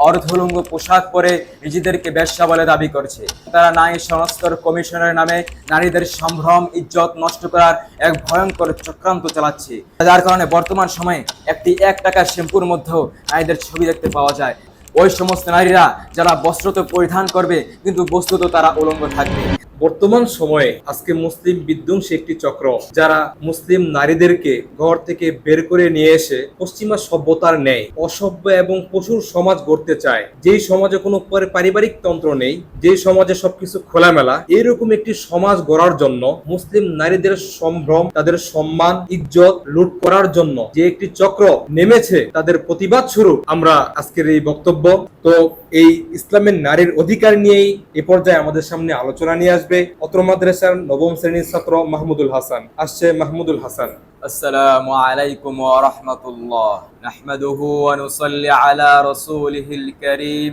অর্ধলুঙ্গ পোশাক পরে নিজেদেরকে বেশ্যা বলে দাবি করছে। তারা নারী সংস্কার কমিশনের নামে নারীদের সম্ভ্রম ইজ্জত নষ্ট করার এক ভয়ঙ্কর চক্রান্ত চালাচ্ছে, যার কারণে বর্তমান সময়ে একটি 1 টাকার শ্যাম্পুর মধ্যেও নারীদের ছবি দেখতে পাওয়া যায়। ওই সমস্ত নারীরা যারা বস্ত্র তো পরিধান করবে কিন্তু বস্তুত তারা উলঙ্গ থাকবে। বর্তমান সময়ে আজকে মুসলিম বিধ্বংসী একটি চক্র, যারা মুসলিম নারীদেরকে ঘর থেকে বের করে নিয়ে এসে পশ্চিমা সভ্যতার ন্যায় অসভ্য এবং পশুর সমাজ গড়তে চায়। যেই সমাজে কোনো পারিবারিক তন্ত্র নেই, যেই সমাজে সবকিছু খোলামেলা, এইরকম একটি সমাজ গড়ার জন্য মুসলিম নারীদের সম্ভ্রম, তাদের সম্মান ইজ্জত লুট করার জন্য যে একটি চক্র নেমেছে, তাদের প্রতিবাদ স্বরূপ আমরা আজকের এই বক্তব্য। তো এই ইসলামের নারীর অধিকার নিয়েই এ পর্যায়ে আমাদের সামনে আলোচনা নিয়ে আসবে অত্র মাদ্রাসার 9ম শ্রেণীর ছাত্র মাহমুদুল হাসান। আসছে মাহমুদুল হাসান। আসসালামু আলাইকুম ওয়া রাহমাতুল্লাহ। নাহমাদুহু ওয়া নুসাল্লি আলা রাসূলিহিল কারীম।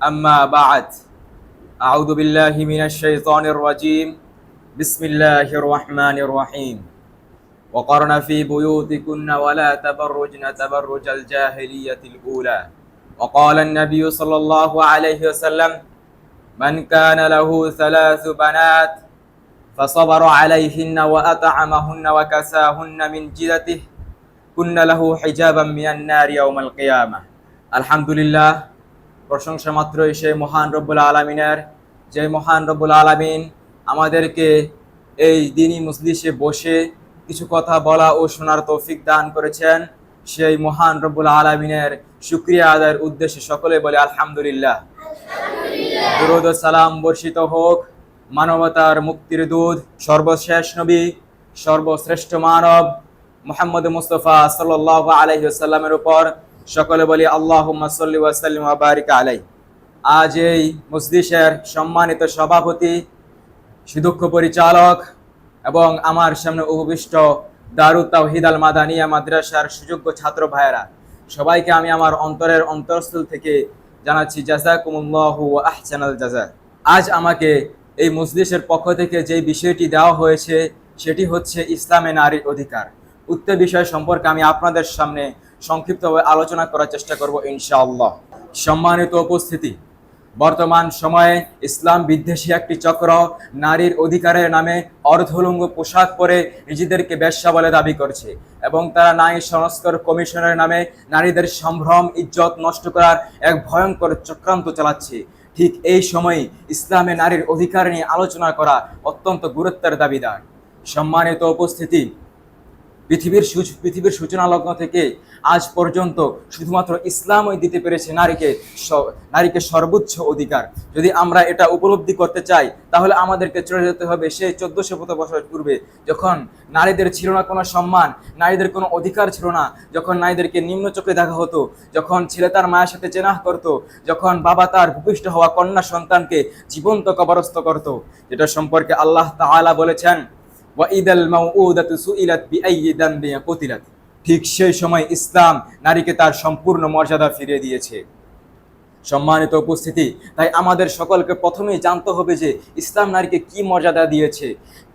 আম্মা বা'দ। আউযু বিল্লাহি মিনাশ শাইতানির রাজীম। বিসমিল্লাহির রাহমানির রাহিম। وقرن في بيوتكن ولا تبرجن تبرج الجاهلية الأولى. وقال النبي صلى الله عليه وسلم: من كان له 3 بنات فصبر عليهن وأطعمهن وكساهن من جدته كن له حجابا من النار يوم القيامة. আলহামদুলিল্লাহ, প্রশংসা মাত্রই সেই মহান রব্বুল আলামিনের, যে মহান রব্বুল আলামিন আমাদেরকে এই দ্বীনি মজলিসে বসে কিছু কথা বলা ও শোনার তৌফিক দান করেছেন। সেই মহান রব্বুল আলামিনের শুকরিয়া আদায়ের উদ্দেশ্যে সকলে বলে আলহামদুলিল্লাহ। দুরূদ ও সালাম বর্ষিত হোক মানবতার মুক্তির দূত, সর্বশেষ নবী, সর্বশ্রেষ্ঠ মানব মুহাম্মদ মুস্তাফা সাল্লাল্লাহু আলাইহি ওয়াসাল্লামের উপর। সকলে বলি আল্লাহুম্মা সাল্লি ওয়া সাল্লিম ওয়া বারিক আলাইহি। আজ এই মজলিসের সম্মানিত সভাপতি, সুদক্ষ পরিচালক এবং আমার সামনে উপবিষ্ট দারুত তাওহীদ আল মাদানিয়া মাদ্রাসার সুযোগ্য ছাত্র ভাইয়েরা, সবাইকে আমি আমার অন্তরের অন্তরস্থল থেকে জানাচ্ছি জাযাকুমুল্লাহু ওয়া আহসানাল জাযা। আজ আমাকে এই মজলিসের পক্ষ থেকে যে বিষয়টি দেওয়া হয়েছে সেটি হচ্ছে ইসলামে নারীর অধিকার। উক্ত বিষয় সম্পর্কে আমি আপনাদের সামনে সংক্ষিপ্তভাবে আলোচনা করার চেষ্টা করব ইনশাআল্লাহ। সম্মানিত উপস্থিতি, বর্তমান সময়ে ইসলাম বিদ্বেষী একটি চক্র নারীর অধিকারের নামে অর্ধলুঙ্গ পোশাক পরে নিজেদেরকে বেশ্যা বলে দাবি করছে এবং তারা নারী সংস্কার কমিশনের নামে নারীদের সম্ভ্রম ইজ্জত নষ্ট করার এক ভয়ঙ্কর চক্রান্ত চালাচ্ছে। ঠিক এই সময়ে ইসলামে নারীর অধিকার নিয়ে আলোচনা করা অত্যন্ত গুরুত্বের দাবিদার। সম্মানিত উপস্থিতি, পৃথিবীর সূচনা লগ্ন থেকে আজ পর্যন্ত শুধুমাত্র ইসলামই দিতে পেরেছে নারীকে সর্বোচ্চ অধিকার। যদি আমরা এটা উপলব্ধি করতে চাই তাহলে আমাদেরকে চলে যেতে হবে সেই 1400 বছর পূর্বে, যখন নারীদের ছিল না কোনো সম্মান, নারীদের কোনো অধিকার ছিল না, যখন নারীদেরকে নিম্ন চোখে দেখা হতো, যখন ছেলে তার মায়ের সাথে জেনাহ করত, যখন বাবা তার ভূপিষ্ঠ হওয়া কন্যা সন্তানকে জীবন্ত কবরস্থ করত, যেটা সম্পর্কে আল্লাহ তাআলা বলেছেন ওয়াইদাল মাউউদাতু সুইলাত বিআইয়ি দামবিন কুতিলাত। ঠিক সেই সময় ইসলাম নারীকে তার সম্পূর্ণ মর্যাদা ফিরিয়ে দিয়েছে। সম্মানিত উপস্থিতি, তাই আমাদের সকলকে প্রথমেই জানতে হবে যে ইসলাম নারীকে কি মর্যাদা দিয়েছে।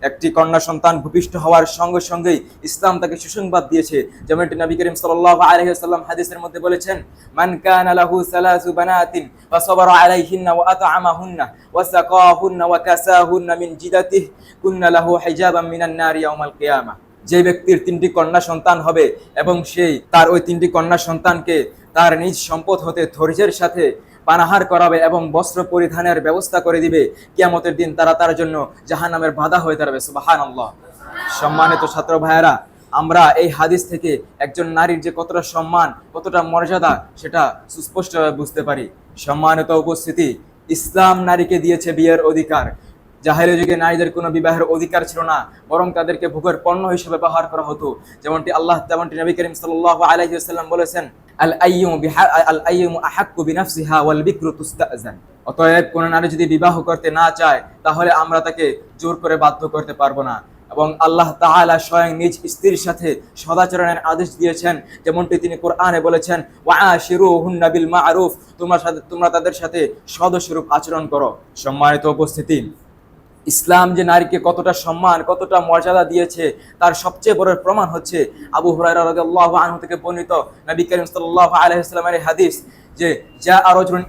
একটি কন্যা সন্তান ভূপিষ্ঠ হওয়ার সঙ্গে সঙ্গেই ইসলাম তাকে সুসংবাদ দিয়েছে, যেমনটি নবী করিম সাল্লাল্লাহু আলাইহি ওয়াসাল্লাম হাদিসের মধ্যে বলেছেন, মান কানা লাহু 3 বানাতিন ফাসাবারা আলাইহিন্না ওয়া আত'আমাহুন্না ওয়া সাকাহুন্না ওয়া কাসাহুন্না মিন জিদাতিহি কুন্না লাহু হিজাবাম মিনান নারি ইয়াউমাল কিয়ামাহ। যে ব্যক্তির 3টি কন্যা সন্তান হবে এবং সেই তার ওই 3টি কন্যা সন্তানকে তার নিজ সম্পদ হতে ধৈর্যের সাথে পানাহার করাবে এবং বস্ত্র পরিধানের ব্যবস্থা করে দিবে, কিয়ামতের দিন তারা তার জন্য জাহান্নামের বাধা হয়ে দাঁড়াবে। সুবহানাল্লাহ। সম্মানিত ছাত্র ভাইয়েরা, আমরা এই হাদিস থেকে একজন নারীর যে কতটা সম্মান, কতটা মর্যাদা সেটা সুস্পষ্টভাবে বুঝতে পারি। সম্মানিত উপস্থিতি, ইসলাম নারীকে দিয়েছে বিয়ের অধিকার। জাহেলিয়া যুগে নারীদের কোনো বিবাহের অধিকার ছিল না, বরং তাদেরকে ভোগের পণ্য হিসেবে ব্যবহার করা হতো। যেমনটি নবী করিম সাল্লাল্লাহু আলাইহি ওয়াসাল্লাম বলেছেন, আল আইয়ুমু আহাক্কু বিনাফসিহা ওয়াল বিকরু তুস্তাযান। অতএব কোন নারী যদি বিবাহ করতে না চায় তাহলে আমরা তাকে জোর করে বাধ্য করতে পারবো না। এবং আল্লাহ তাআলা স্বয়ং নিজ স্ত্রীর সাথে সদাচরণের আদেশ দিয়েছেন, যেমনটি তিনি কোরআনে বলেছেন, ওয়াআশিরুহুন্না বিল মা'রুফ, তোমরা তাদের সাথে সদস্বরূপ আচরণ করো। সম্মানিত উপস্থিতি, ইসলাম যে নারীকে কতটা সম্মান কতটা মর্যাদা দিয়েছে তার সবচেয়ে বড় প্রমাণ হচ্ছে আবু হুরায়রা রাদিয়াল্লাহু আনহু থেকে বর্ণিত নবী করিম সাল্লাল্লাহু আলাইহি ওয়াসাল্লামের হাদিস যে জা রাজুলুন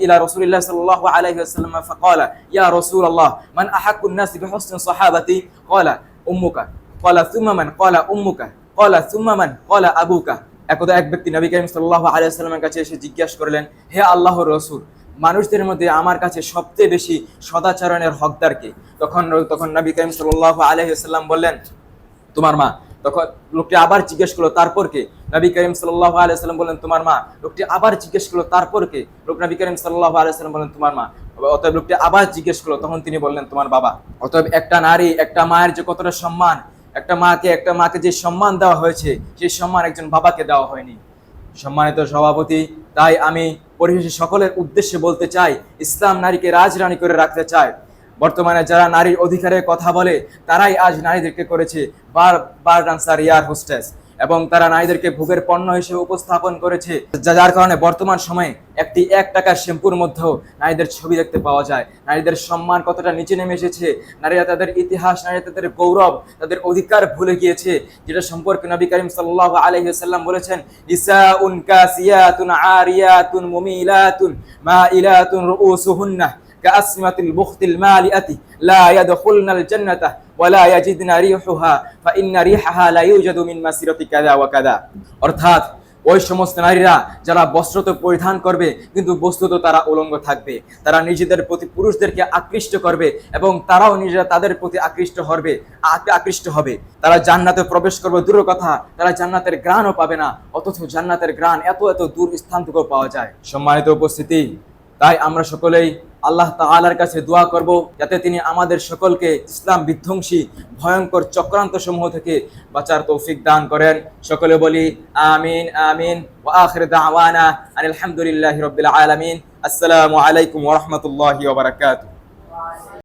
ইলা রাসূলিল্লাহ সাল্লাল্লাহু আলাইহি ওয়াসাল্লাম ফাকালা ইয়া রাসূলুল্লাহ মান আহাক্কুন নাস বিহুসনি সাহাবাতি ক্বালা উম্মুকা ক্বালা সুম্মা মান ক্বালা উম্মুকা ক্বালা সুম্মা মান ক্বালা আবুকা। একদা এক ব্যক্তি নবী করিম সাল্লাল্লাহু আলাইহি ওয়াসাল্লামের কাছে এসে জিজ্ঞাসা করলেন, হে আল্লাহর রাসূল, মানুষদের মধ্যে আমার কাছে সবচেয়ে বেশি সদাচরণের হকদার কে? তখন নবী করিম সাল্লাল্লাহু আলাইহি ওয়াসাল্লাম বললেন, তোমার মা। তখন লোকটি আবার জিজ্ঞেস করলো, তারপর কে? নবী করিম সাল্লাল্লাহু আলাইহি ওয়াসাল্লাম বললেন, তোমার মা। লোকটি আবার জিজ্ঞেস করলো, তারপর কে? নবী করিম সাল্লাল্লাহু আলাইহি ওয়াসাল্লাম বললেন, তোমার মা। অতএব লোকটি আবার জিজ্ঞেস করলো, তখন তিনি বললেন, তোমার বাবা। অতএব একটা নারী, একটা মায়ের যে কতটা সম্মান, একটা মাকে যে সম্মান দেওয়া হয়েছে সেই সম্মান একজন বাবাকে দেওয়া হয়নি। সম্মানিত সভাপতি, তাই আমি পরিশেষে সকলের উদ্দেশ্যে বলতে চাই, ইসলাম নারীকে রাজরানী করে রাখতে চায়। বর্তমানে যারা নারীর অধিকারের কথা বলে তারাই আজ নারীদেরকে করেছে বার ডান্সার, এয়ার হোস্টেস, এবং তারা নারীদেরকে ভোগের পণ্য হিসেবে উপস্থাপন করেছে, যার কারণে বর্তমান সময়ে একটি 1 টাকার শ্যাম্পুর মধ্যেও নারীদের ছবি দেখতে পাওয়া যায়। নারীদের সম্মান কতটা নিচে নেমে এসেছে, নারীরা তাদের ইতিহাস, নারীরা তাদের গৌরব, তাদের অধিকার ভুলে গিয়েছে, যেটা সম্পর্কে নবী করিম সাল্লাল্লাহু আলাইহি ওয়াসাল্লাম বলেছেন, নিসাউন কাসিয়াতুন আরিয়াতুন মুমিলাতুন মাইলাতুন রুউসুহুন্না কাসমাতিল বুখতিল মালিআতি লা ইয়াদখুলনাল জান্নাতা ওয়ালা ইয়াজিদনা রিহুহা ফাইন্না রিহাহা লা ইউজাদু মিন মাসিরাতি কাযা ওয়া কাযা। অর্থাৎ ওই সমস্ত নারীরা যারা বস্ত্র তো পরিধান করবে কিন্তু বস্তুত তারা উলঙ্গ থাকবে, তারা নিজেদের প্রতি পুরুষদেরকে আকৃষ্ট করবে এবং তারাও নিজেরা তাদের প্রতি আকৃষ্ট হবে। তারা জান্নাতে প্রবেশ করবে দূরের কথা, তারা জান্নাতের ঘ্রাণও পাবে না, অথচ জান্নাতের ঘ্রাণ এত এত দূর স্থান থেকেও পাওয়া যায়। সম্মানিত উপস্থিতি, তাই আমরা সকলেই আল্লাহ তাআলার কাছে দোয়া করব যাতে তিনি আমাদের সকলকে ইসলাম বিধ্বংসী ভয়ঙ্কর চক্রান্ত সমূহ থেকে বাঁচার তৌফিক দান করেন। সকলে বলি আমিন আমিন। ওয়া আখির দাওয়ানা আনিল হামদুলিল্লাহি রাব্বিল আলামিন। আসসালামু আলাইকুম ওয়া রাহমাতুল্লাহি ওয়া বারাকাতুহু।